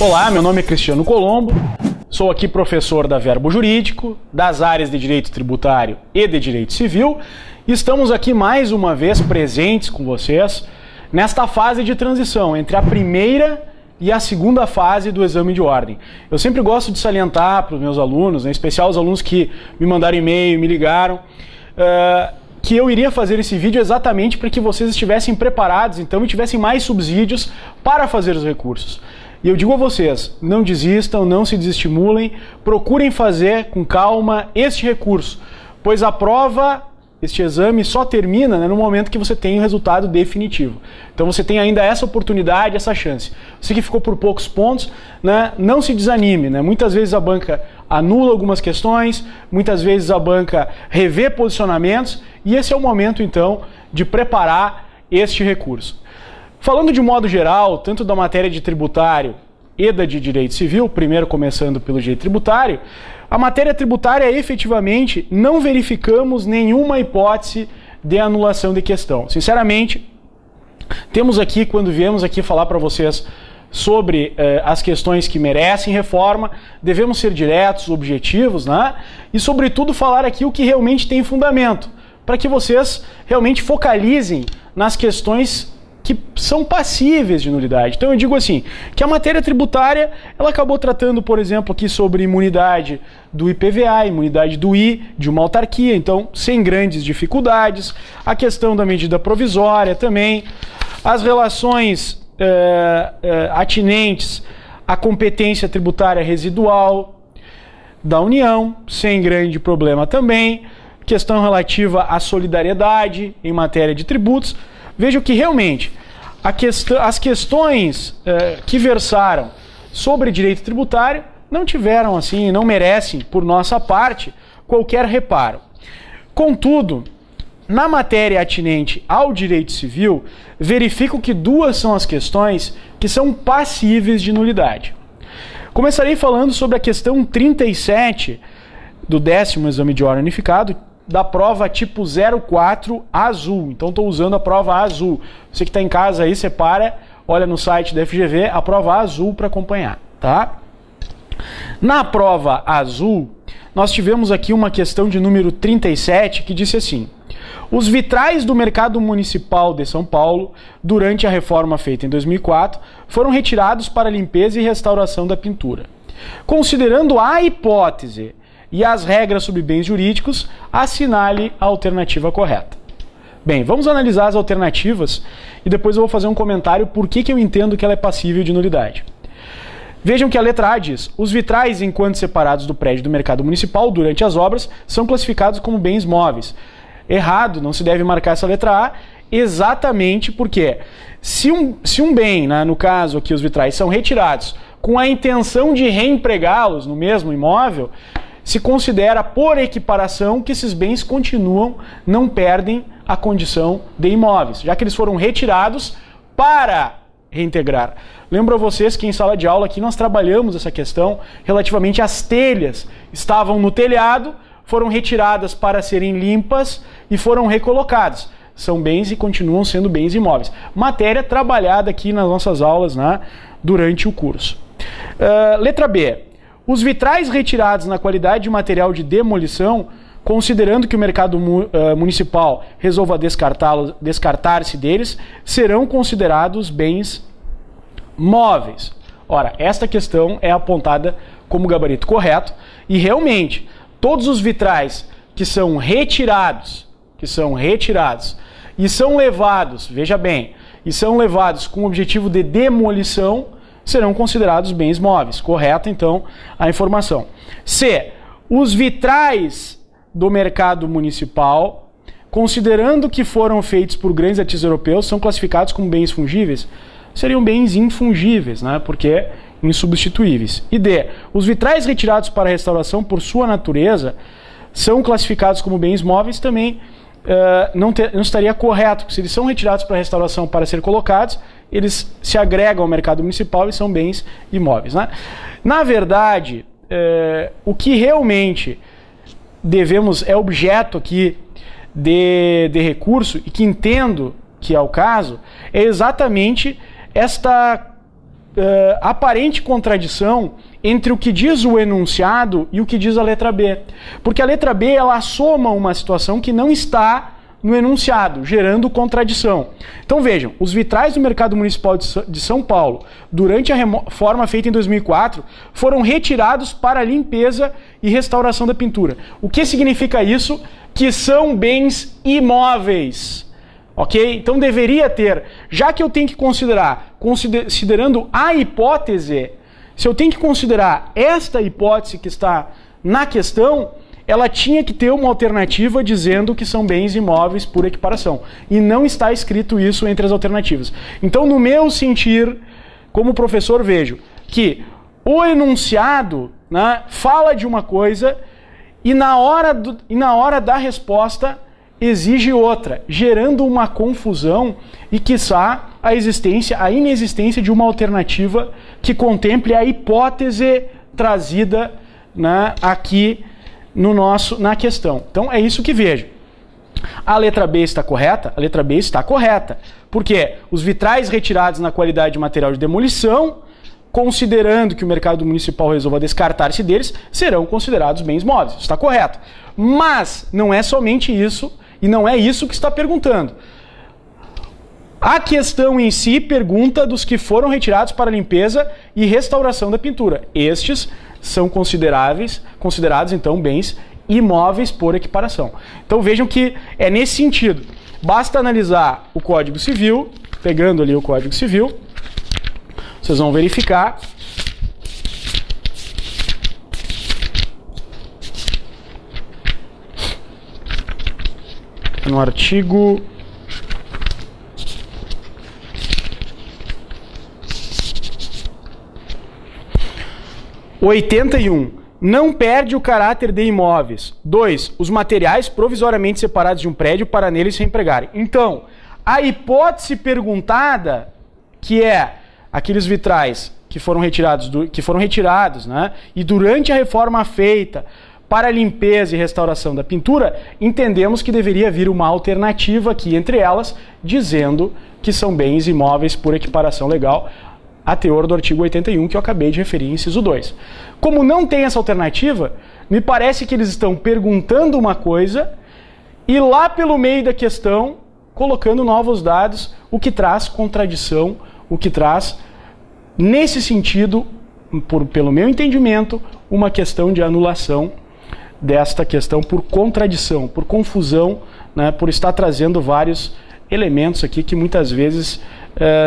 Olá, meu nome é Cristiano Colombo, sou aqui professor da Verbo Jurídico, das áreas de Direito Tributário e de Direito Civil, e estamos aqui mais uma vez presentes com vocês nesta fase de transição entre a primeira e a segunda fase do exame de ordem. Eu sempre gosto de salientar para os meus alunos, em especial os alunos que me mandaram e-mail, me ligaram, que eu iria fazer esse vídeo exatamente para que vocês estivessem preparados, então, e tivessem mais subsídios para fazer os recursos. E eu digo a vocês, não desistam, não se desestimulem, procurem fazer com calma este recurso, pois a prova, este exame só termina, no momento que você tem o resultado definitivo. Então você tem ainda essa oportunidade, essa chance. Você que ficou por poucos pontos, não se desanime. Muitas vezes a banca anula algumas questões, muitas vezes a banca revê posicionamentos, e esse é o momento então de preparar este recurso. Falando de modo geral, tanto da matéria de tributário e da de direito civil, primeiro começando pelo direito tributário, a matéria tributária efetivamente não verificamos nenhuma hipótese de anulação de questão. Sinceramente, temos aqui, quando viemos aqui falar para vocês sobre as questões que merecem reforma, devemos ser diretos, objetivos, e sobretudo falar aqui o que realmente tem fundamento, para que vocês realmente focalizem nas questões que são passíveis de nulidade. Então eu digo assim, que a matéria tributária, ela acabou tratando, por exemplo, aqui sobre imunidade do IPVA, imunidade do I, de uma autarquia, então sem grandes dificuldades, a questão da medida provisória também, as relações atinentes à competência tributária residual da União, sem grande problema também, questão relativa à solidariedade em matéria de tributos. Vejam que realmente as questões que versaram sobre direito tributário não tiveram assim, não merecem, por nossa parte, qualquer reparo. Contudo, na matéria atinente ao direito civil, verifico que duas são as questões que são passíveis de nulidade. Começarei falando sobre a questão 37 do 10º exame de ordem unificado, da prova tipo 04 azul. Então estou usando a prova azul. Você que está em casa aí, separa, olha no site da FGV, a prova azul para acompanhar, tá? Na prova azul, nós tivemos aqui uma questão de número 37 que disse assim: os vitrais do mercado municipal de São Paulo, durante a reforma feita em 2004, foram retirados para limpeza e restauração da pintura. Considerando a hipótese e as regras sobre bens jurídicos, assinale a alternativa correta. Bem, vamos analisar as alternativas e depois eu vou fazer um comentário por que eu entendo que ela é passível de nulidade. Vejam que a letra A diz: os vitrais, enquanto separados do prédio do mercado municipal durante as obras, são classificados como bens móveis. Errado, não se deve marcar essa letra A, exatamente porque se um bem, no caso aqui os vitrais, são retirados com a intenção de reempregá-los no mesmo imóvel, se considera por equiparação que esses bens continuam, não perdem a condição de imóveis, já que eles foram retirados para reintegrar. Lembro a vocês que em sala de aula aqui nós trabalhamos essa questão relativamente às telhas. Estavam no telhado, foram retiradas para serem limpas e foram recolocadas. São bens e continuam sendo bens imóveis. Matéria trabalhada aqui nas nossas aulas durante o curso. Letra B. Os vitrais retirados na qualidade de material de demolição, considerando que o mercado municipal resolva descartar-se deles, serão considerados bens móveis. Ora, esta questão é apontada como gabarito correto e realmente todos os vitrais que são retirados e são levados, veja bem, e são levados com o objetivo de demolição, serão considerados bens móveis. Correta, então, a informação. C. Os vitrais do mercado municipal, considerando que foram feitos por grandes artistas europeus, são classificados como bens fungíveis? Seriam bens infungíveis, porque insubstituíveis. E D. Os vitrais retirados para restauração, por sua natureza, são classificados como bens móveis? Também não estaria correto, porque se eles são retirados para restauração para ser colocados, eles se agregam ao mercado municipal e são bens imóveis. Na verdade, o que realmente é objeto aqui de recurso, e que entendo que é o caso, é exatamente esta aparente contradição entre o que diz o enunciado e o que diz a letra B. Porque a letra B, ela soma uma situação que não está no enunciado, gerando contradição. Então vejam, os vitrais do Mercado Municipal de São Paulo, durante a reforma feita em 2004, foram retirados para limpeza e restauração da pintura. O que significa isso? Que são bens imóveis. Ok? Então deveria ter, já que eu tenho que considerar, considerando a hipótese, se eu tenho que considerar esta hipótese que está na questão, ela tinha que ter uma alternativa dizendo que são bens imóveis por equiparação. E não está escrito isso entre as alternativas. Então, no meu sentir, como professor, vejo que o enunciado, né, fala de uma coisa e na hora da resposta exige outra, gerando uma confusão e, quiçá, a inexistência de uma alternativa que contemple a hipótese trazida, né, aqui na questão. Então é isso que vejo. A letra B está correta? A letra B está correta. Porque os vitrais retirados na qualidade de material de demolição, considerando que o mercado municipal resolva descartar-se deles, serão considerados bens móveis. Está correto. Mas não é somente isso, e não é isso que está perguntando. A questão em si pergunta dos que foram retirados para limpeza e restauração da pintura. Estes são considerados, então, bens imóveis por equiparação. Então vejam que é nesse sentido. Basta analisar o Código Civil, pegando ali o Código Civil, vocês vão verificar. No artigo 81. Não perde o caráter de imóveis. 2. Os materiais provisoriamente separados de um prédio para neles se empregarem. Então, a hipótese perguntada, que é aqueles vitrais que foram retirados, né, e durante a reforma feita para a limpeza e restauração da pintura, entendemos que deveria vir uma alternativa aqui entre elas, dizendo que são bens imóveis por equiparação legal, a teor do artigo 81 que eu acabei de referir, inciso 2. Como não tem essa alternativa, me parece que eles estão perguntando uma coisa e lá pelo meio da questão colocando novos dados, o que traz contradição, o que traz, nesse sentido, pelo meu entendimento, uma questão de anulação desta questão por contradição, por confusão, né, por estar trazendo vários elementos aqui que muitas vezes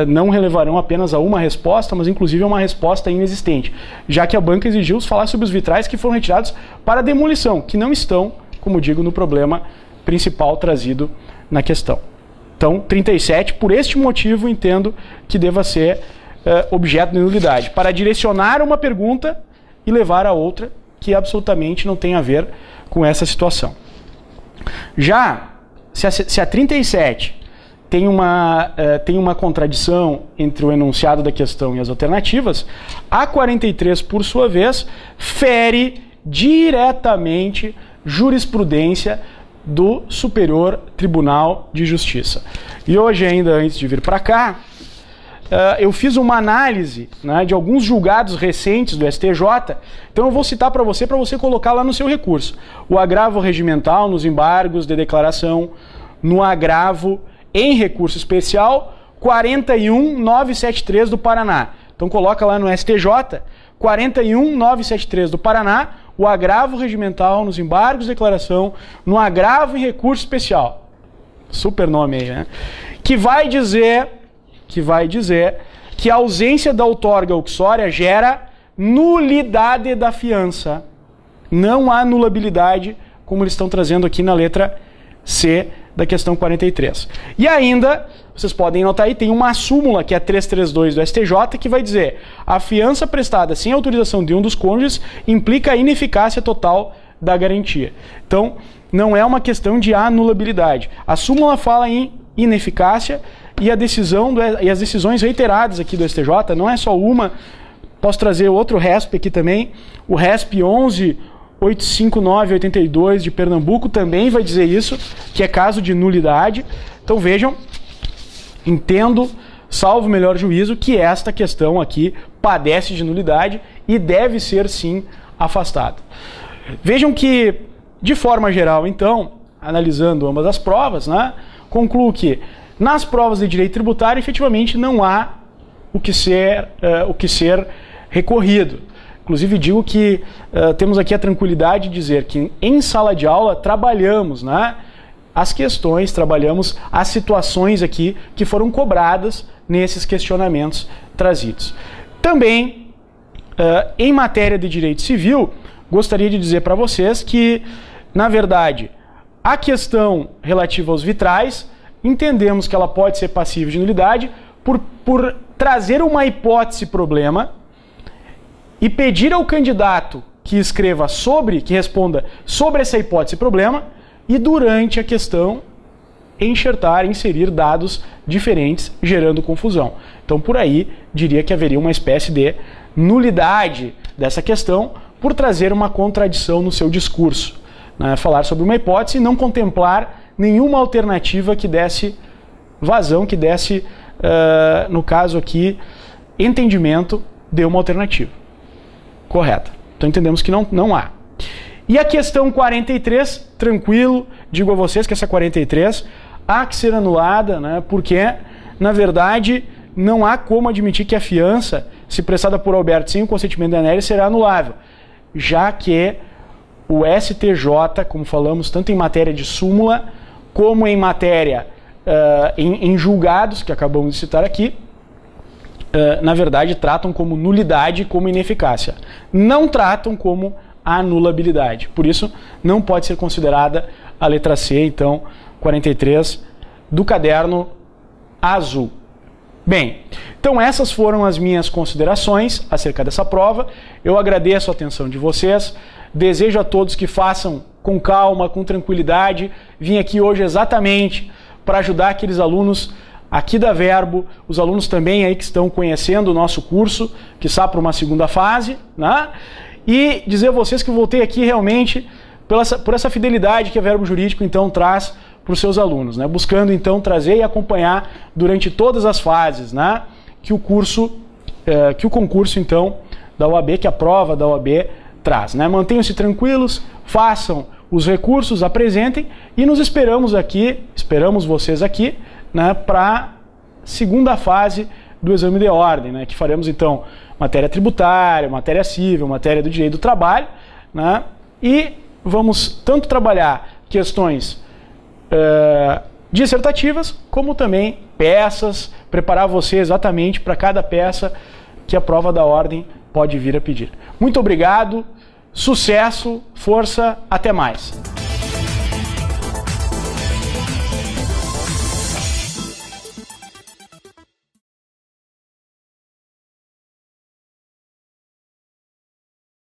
não relevarão apenas a uma resposta, mas inclusive a uma resposta inexistente, já que a banca exigiu falar sobre os vitrais que foram retirados para demolição, que não estão, como digo, no problema principal trazido na questão. Então, 37, por este motivo, entendo que deva ser objeto de nulidade, para direcionar uma pergunta e levar a outra, que absolutamente não tem a ver com essa situação. Já, se a 37 tem uma contradição entre o enunciado da questão e as alternativas, a 43, por sua vez, fere diretamente jurisprudência do Superior Tribunal de Justiça. E hoje, ainda antes de vir para cá, eu fiz uma análise, né, de alguns julgados recentes do STJ, então eu vou citar para você colocar lá no seu recurso. O agravo regimental nos embargos de declaração, no agravo em recurso especial 41973 do Paraná. Então coloca lá no STJ 41973 do Paraná, o agravo regimental nos embargos de declaração, no agravo em recurso especial. Super nome aí, né? Que vai dizer que a ausência da outorga uxória gera nulidade da fiança. Não há nulabilidade, como eles estão trazendo aqui na letra C da questão 43. E ainda, vocês podem notar aí, tem uma súmula, que é 332 do STJ, que vai dizer: a fiança prestada sem autorização de um dos cônjuges implica a ineficácia total da garantia. Então, não é uma questão de anulabilidade. A súmula fala em ineficácia e as decisões reiteradas aqui do STJ, não é só uma, posso trazer outro RESP aqui também, o RESP 11.859/82 de Pernambuco também vai dizer isso, que é caso de nulidade. Então vejam, entendo salvo o melhor juízo, que esta questão aqui padece de nulidade e deve ser sim afastado. Vejam que, de forma geral, então, analisando ambas as provas, né, concluo que nas provas de direito tributário efetivamente não há o que ser recorrido. Inclusive digo que temos aqui a tranquilidade de dizer que em sala de aula trabalhamos, né, as questões, trabalhamos as situações aqui que foram cobradas nesses questionamentos trazidos. Também, em matéria de direito civil, gostaria de dizer para vocês que, na verdade, a questão relativa aos vitrais, entendemos que ela pode ser passível de nulidade por trazer uma hipótese problema e pedir ao candidato que escreva que responda sobre essa hipótese problema e durante a questão inserir dados diferentes, gerando confusão. Então, por aí, diria que haveria uma espécie de nulidade dessa questão por trazer uma contradição no seu discurso, né? Falar sobre uma hipótese e não contemplar nenhuma alternativa que desse vazão, que desse, no caso aqui, entendimento de uma alternativa correta. Então entendemos que não há. E a questão 43, tranquilo, digo a vocês que essa 43 há que ser anulada, né, porque, na verdade, não há como admitir que a fiança, se prestada por Alberto sem o consentimento da Nery, será anulável, já que o STJ, como falamos, tanto em matéria de súmula, como em matéria em julgados, que acabamos de citar aqui, na verdade tratam como nulidade e como ineficácia. Não tratam como anulabilidade. Por isso, não pode ser considerada a letra C, então, 43 do caderno azul. Bem, então essas foram as minhas considerações acerca dessa prova. Eu agradeço a atenção de vocês. Desejo a todos que façam com calma, com tranquilidade. Vim aqui hoje exatamente para ajudar aqueles alunos aqui da Verbo, os alunos também aí que estão conhecendo o nosso curso, que está para uma segunda fase, né? E dizer a vocês que voltei aqui realmente por essa fidelidade que a Verbo Jurídico então traz para os seus alunos, né? Buscando então trazer e acompanhar durante todas as fases, né? Que o concurso então da OAB, que a prova da OAB traz, né? Mantenham-se tranquilos, façam os recursos, apresentem e nos esperamos vocês aqui, né, para a segunda fase do exame de ordem, né, que faremos então matéria tributária, matéria civil, matéria do direito do trabalho, né, e vamos tanto trabalhar questões dissertativas, como também peças, preparar você exatamente para cada peça que a prova da ordem pode vir a pedir. Muito obrigado, sucesso, força, até mais!